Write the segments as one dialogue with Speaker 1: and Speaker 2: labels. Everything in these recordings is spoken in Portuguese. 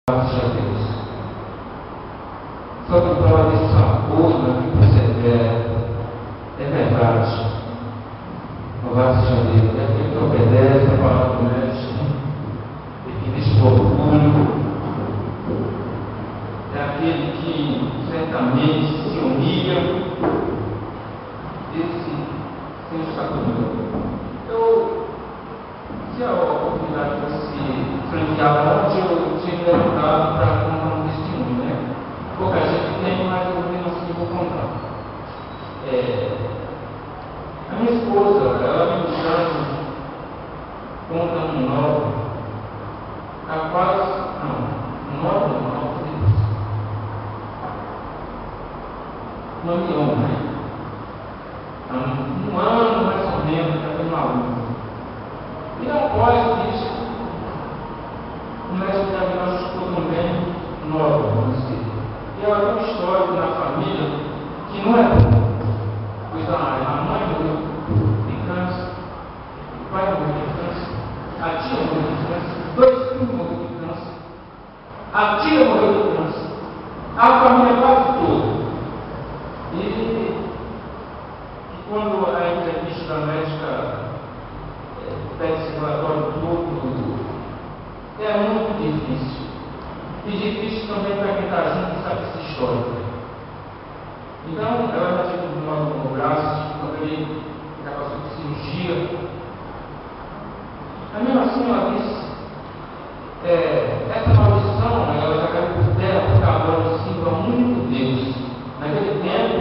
Speaker 1: Graças a Deus. Só que prova desse amor que persevera. É verdade. Louvado seja Deus. É aquele que obedece a palavra do Mestre. E que deixa o orgulho. É aquele que certamente se humilha. Esse Senhor está comigo. Se a oportunidade fosse franqueada ontem, eu tinha me levantado para contar um testemunho, né? Pouca gente tem, mas eu não consigo contar. A minha esposa, ela me usando, conta um novo, capaz, não, um avião, né? Um ano mais ou menos, já foi maluco. E após isso, o médico diagnosticou também nova, vamos dizer. E ela tem um histórico na família que não é bom. Pois a mãe morreu de câncer, o pai morreu de câncer, a tia morreu de câncer, 2 filhos morreram de câncer, a tia morreu de câncer, a família quase toda. E quando a entrevista da médica pede esse relatório todo, é muito difícil. E difícil também para quem está junto e sabe essa história. Então, ela já tinha um nó no braço, também já passou por cirurgia. A mesma assim, ela disse, essa maldição, ela já caiu por terra, porque agora eu sinto muito Deus. Naquele tempo,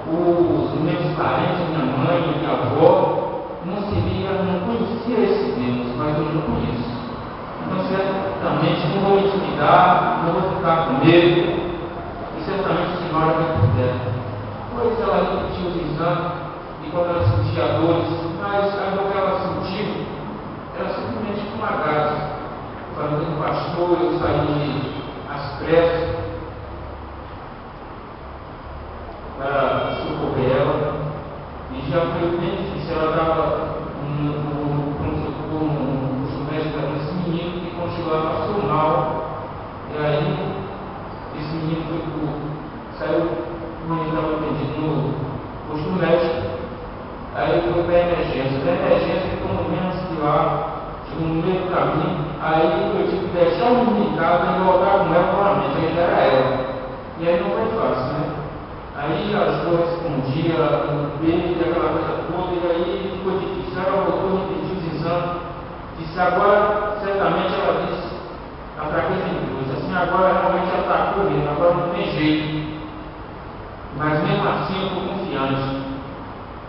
Speaker 1: os meus parentes, minha mãe, minha avó, não conhecia esse Deus, mas eu não conheço. Então, certamente, não vou me intimidar, não vou ficar com medo, e certamente o Senhor vai por terra. Pois ela repetiu os exames, e quando ela sentia dores, mas a dor que ela sentiu era simplesmente uma gás. Falando com o pastor, eu saí às pressas para socorrer ela, e já foi bem difícil. Ela estava no pronto-socorro, o médico estava nesse menino, e quando chegou lá passou mal, e aí esse menino saiu, o menino estava atendido no posto médico, aí foi para a emergência. Da emergência, pelo menos que lá, chegou no meio do caminho, aí eu tive que deixar o menino em casa e voltar com ela novamente, aí já era ela. E aí não foi fácil, né? Aí as duas respondiam, o beijo, aquela coisa toda, e aí ficou difícil. Ela voltou, repetiu os exames, disse agora, certamente ela disse, a fraqueza em Deus, assim, agora realmente ela está correndo, agora não tem jeito. Mas mesmo assim eu estou confiante.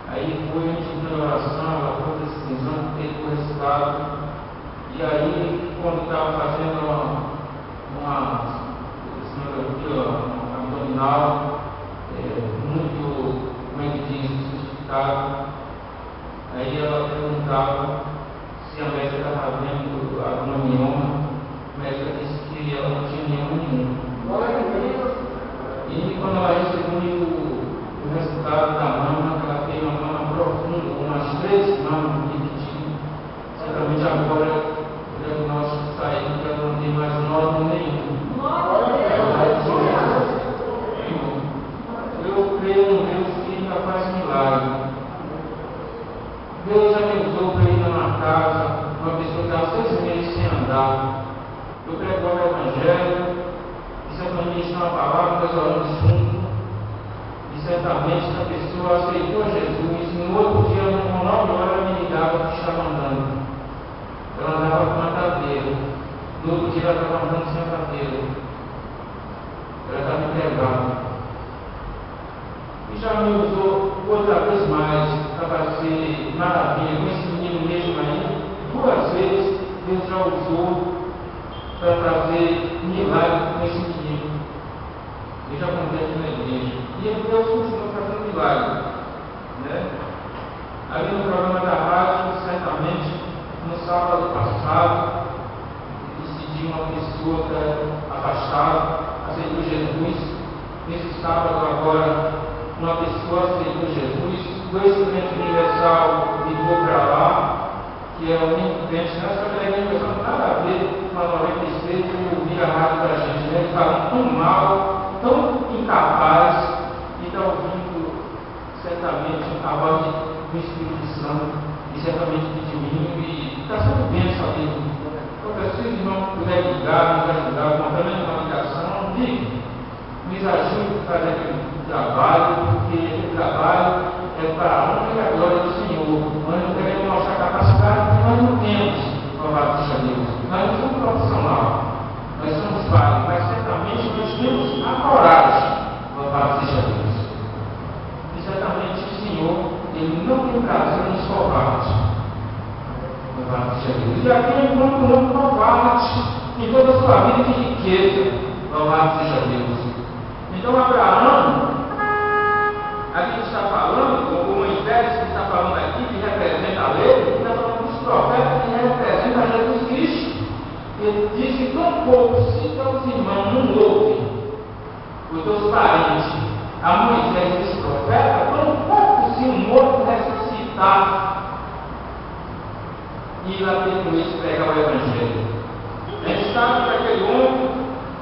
Speaker 1: Aí foi, a gente entrou em oração, ela foi esse exame, teve o resultado, e aí quando estava fazendo uma abdominal, muito, como é que diz, certificado. Aí ela perguntava se a médica estava vendo alguma mioma. A médica disse que ela não tinha mioma nenhum. E quando ela recebeu o resultado da mama, ela teve uma mama profunda, umas 3 mamas repetidas. Certamente agora o diagnóstico saiu que ela não tem mais nódulo nenhum. Eu creio no Deus que ainda faz milagre. Deus já me usou para ir numa casa, uma pessoa que estava 6 meses sem andar. Eu pregava o Evangelho, e certamente tinha uma palavra, nós oramos juntos, e certamente a pessoa aceitou Jesus, e no outro dia, às 9 horas, ela me ligava que estava andando. Ela andava com uma cadeira. No outro dia, ela estava andando sem a cadeira. Ela estava entregada. E já me usou outra vez mais para fazer maravilha com esse menino mesmo aí. 2 vezes Deus já usou para fazer milagre com esse menino. Eu já contei aqui na igreja. E Deus continua fazendo milagre. Né? Ali no programa da rádio, certamente, no sábado passado, decidi uma pessoa que era afastada, aceitou Jesus. Nesse sábado agora, uma pessoa aceitou Jesus, 2 clientes universal ligou para lá, que é o único cliente, nessa igreja universal não tem nada a ver com a 96, eu ouvi a rádio da falando tão mal, tão incapaz, e está ouvindo certamente a voz do Espírito Santo, e certamente de mim, e está sendo bênção a Deus. Então, se o irmão puder ligar, nos ajudar, contando uma ligação, ligue, nos ajude a fazer aquele trabalho, porque aquele trabalho é para a honra e a glória do Senhor. Nós não queremos mostrar capacidade, porque nós não temos, louvado seja Deus. Nós não somos profissionais, nós somos vários, mas certamente nós temos a coragem, louvado seja Deus. E certamente o Senhor, Ele não tem prazer nos covardes, louvado seja Deus. E aqui é enquanto um covarde em toda a sua vida de riqueza, louvado seja Deus. Então, Abraão, a gente está falando, o Moisés que está falando aqui, que representa a lei, que está falando dos profetas que representam Jesus Cristo. Ele diz que tão pouco, se teus irmãos não ouvem, os teus parentes, a Moisés e os profetas, tão pouco se um morto ressuscitar e ir lá ter com isso pregar o Evangelho. A gente sabe que aquele homem,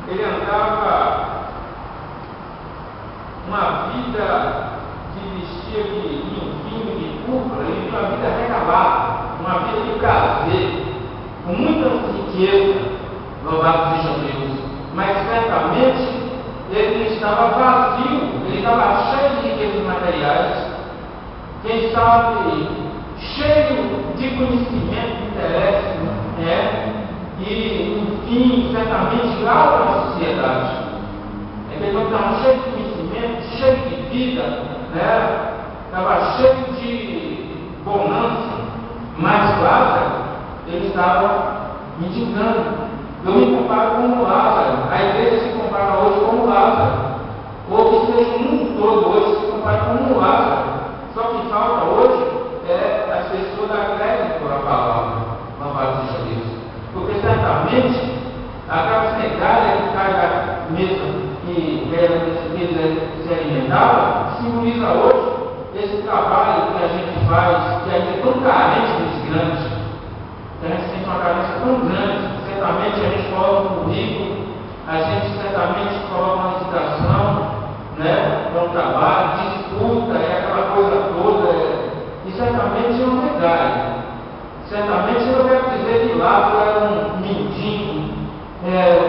Speaker 1: ele andava uma vida que vestia de vinho, de púrpura, e uma vida regalada, uma vida de prazer, com muita riqueza, louvado seja Deus. Mas certamente ele não estava vazio, ele estava cheio de riquezas materiais, quem sabe cheio de conhecimento, de interesse, e enfim, certamente algo na sociedade. Ele estava cheio de conhecimento, cheio de vida, estava cheio de bonança, mas Lázaro, ele estava mendigando. Eu me comparo com Lázaro, a igreja se compara hoje com Lázaro, ou que seja o mundo todo hoje se compara com Lázaro. Só que falta hoje as pessoas acreditam por a palavra, louvado seja Deus. Porque certamente aquela cegária que cai da mesa que eles se alimentavam, simboliza hoje esse trabalho que a gente faz, que a gente é tão carente dos grandes, que a gente sente uma carência tão grande. Certamente a gente coloca um currículo, a gente certamente coloca uma licitação, para um trabalho, disputa, aquela coisa toda, e certamente não regai. Certamente eu não quero dizer que Lázaro era um mendigo,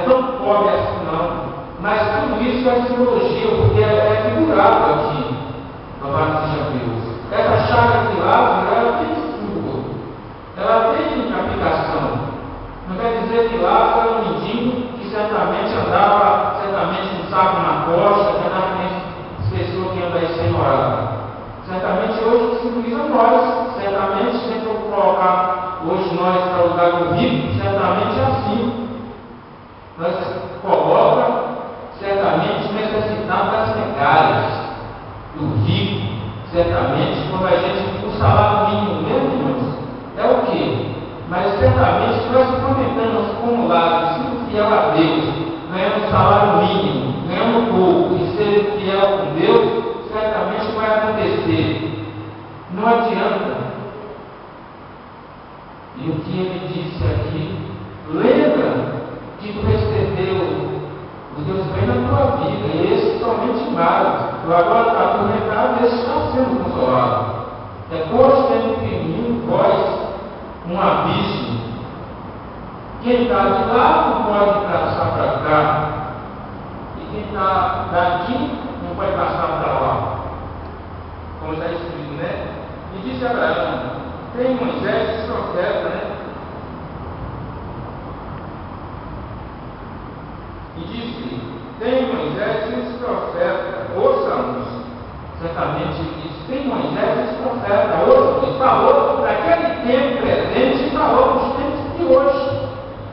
Speaker 1: tão pobre assim não. Mas tudo isso é simbologia, porque é figurado aqui, louvado seja Deus. Essa chaga de Lázaro, ela tem símbolo, ela tem aplicação. Não quer dizer que Lázaro era um mendigo que certamente andava, um saco na costa, que andava com as pessoas que andam aí sem moral. Certamente hoje simboliza nós, certamente se eu colocar hoje nós para o lugar do rico, certamente é assim. Nós coloca certamente necessitado das migalhas do rico, certamente, quando a gente, o salário mínimo mesmo, irmãos, é o quê? Mas certamente nós comentamos como lado, sendo fiel a Deus, ganhando salário mínimo, ganhando pouco, e ser fiel com Deus, certamente vai acontecer. Não adianta. E o que ele disse aqui, lembra que tu recebeu o Deus vem na tua vida, e esse somente vale. Eu agora está atormentado, esse está sendo consolado. É pois tendo em mim vós um abismo. Quem está de lá não pode passar para cá, e quem está daqui não pode passar para lá. Como está escrito, né? E disse Abraão: tem Moisés, esse profeta, E disse: tem Moisés e os profetas, ouçam-nos. Certamente ele disse: tem Moisés e os profetas, ouçam-nos. Falou daquele tempo presente e falou dos tempos de hoje.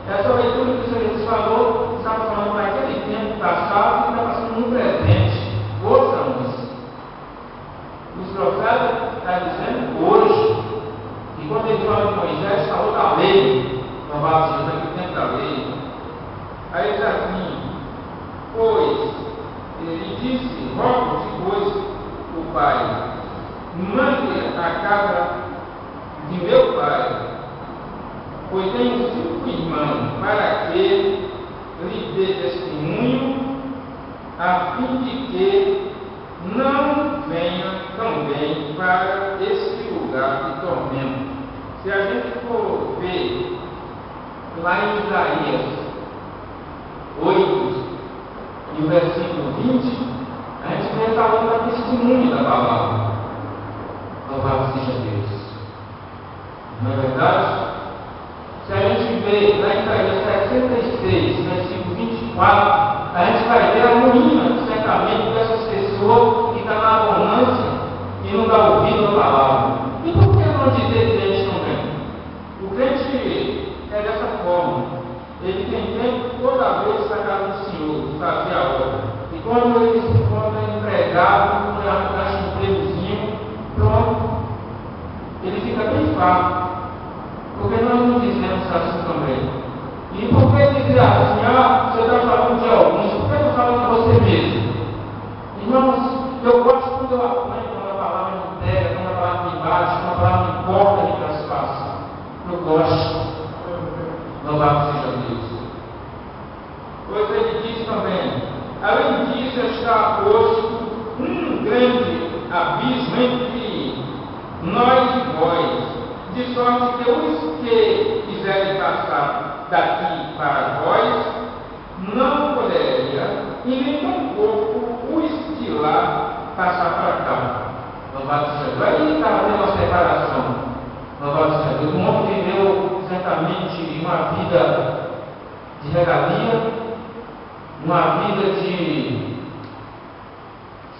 Speaker 1: Essa leitura que o Senhor Jesus falou, estava falando daquele tempo passado e está passando no presente. Ouçam-nos. Os profetas estão dizendo hoje. E quando ele fala de Moisés, falou da lei. Louvado seja Deus, naquele tempo da lei. Aí diz assim: pois, ele disse: rogo-te, pois, o pai, mande a casa de meu pai, pois tenho 5 irmãos, para que lhe dê testemunho, a fim de que não venha também para esse lugar de tormento. Se a gente for ver lá em Isaías 8, e o versículo 20, a gente vem falando da testemunha da palavra. Louvado seja Deus. Não é verdade? Se a gente vê lá em Isaías 66, versículo 24, a gente vai ver a ruína, certamente, dessas pessoas que estão na abundância e não dá ouvido à palavra. E por que não dizer crente também? O crente é dessa forma. Ele tem tempo toda vez para a casa do Senhor, de fazer a obra. E quando ele se encontra empregado, já acha um empregozinho, pronto, ele fica bem fraco. Porque nós não dizemos assim também. E por que dizer assim, você está falando de alguns, por que eu estou falando de você mesmo? Irmãos, eu gosto quando eu apanho, quando a palavra me pega, quando a palavra me bate, quando a palavra me corta para a situação. Eu gosto. Louvado seja Deus. Pois ele diz também, além disso está posto um grande abismo entre nós e vós, de sorte que os que quiserem passar daqui para vós, não poderia, e nem tampouco os de lá passar para cá. Louvado seja Deus. Aí está tendo uma separação. Louvado seja Deus. Um homem viveu certamente uma vida de regalia, uma vida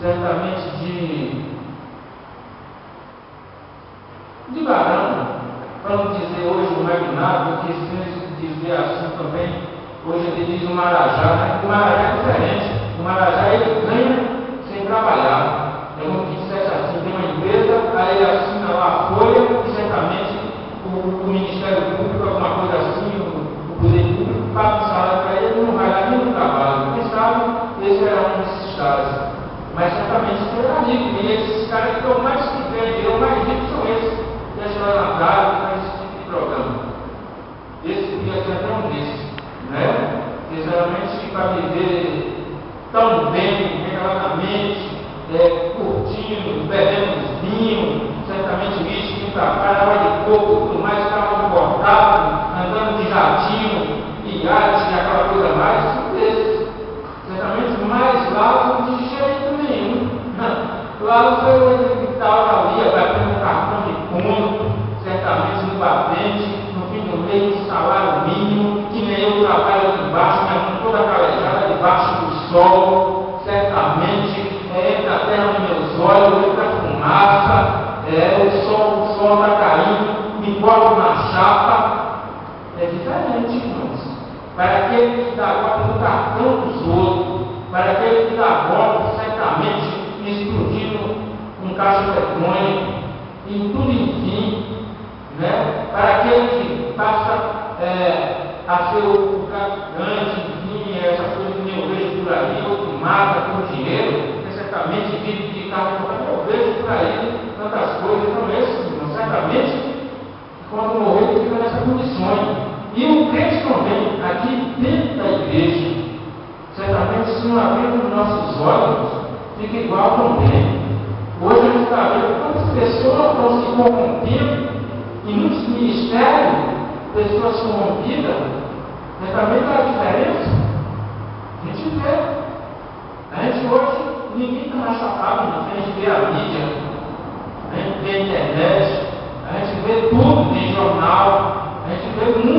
Speaker 1: certamente de barão, para não dizer hoje o magnado, porque se dizer assim também, hoje ele diz o marajá, né? O marajá é diferente. O marajá ele ganha sem trabalhar. É como que dissesse assim, tem uma empresa, aí ele assina lá a folha, e certamente o Ministério Público, alguma coisa assim, o Poder Público, paga um salário para ele, não vai lá nem no trabalho. Quem sabe, esse era um desses caras. Mas certamente isso era rico, e esses caras que estão mais que ganham, mais ricos são esses. Deixa lá na casa e faz esse tipo de programa. Esse podia ser até um desses, né? Sinceramente, para viver tão bem, regaladamente, curtindo, bebendo vinho, certamente visto indo para cá, água de coco, tudo mais, carro importado, andando de jatinho, iate, aquela coisa mais, tudo desses. Certamente mais lá não de jeito nenhum. Lá o senhor que estava ali, batendo um cartão de ponto, certamente no batente, no fim do mês, um salário mínimo, que nem eu trabalho aqui embaixo, minha mão toda calejada debaixo do sol, certamente entra a terra nos meus olhos, entra a fumaça, o sol está caindo, me boto na chapa. É diferente, irmãos. Para aquele que dá golpe no cartão dos outros, para aquele que dá golpe, certamente explodindo um caixa eletrônico, em tudo enfim, né? Para aquele que passa a ser o traficante, enfim, essa coisa que eu vejo por aí, ou que mata com dinheiro, que certamente vive de carro, eu vejo por aí tantas coisas, então esse, certamente, quando morrer, ele fica nessas condições. E o crente também, aqui dentro da igreja, certamente, se não abrir os nossos olhos, fica igual também. Hoje a gente está vendo quantas pessoas estão se corrompendo e muitos ministérios, pessoas corrompidas, também dá a diferença. A gente vê. A gente hoje, ninguém está mais chapado, a gente vê a mídia, a gente vê a internet, a gente vê tudo em jornal, a gente vê muito.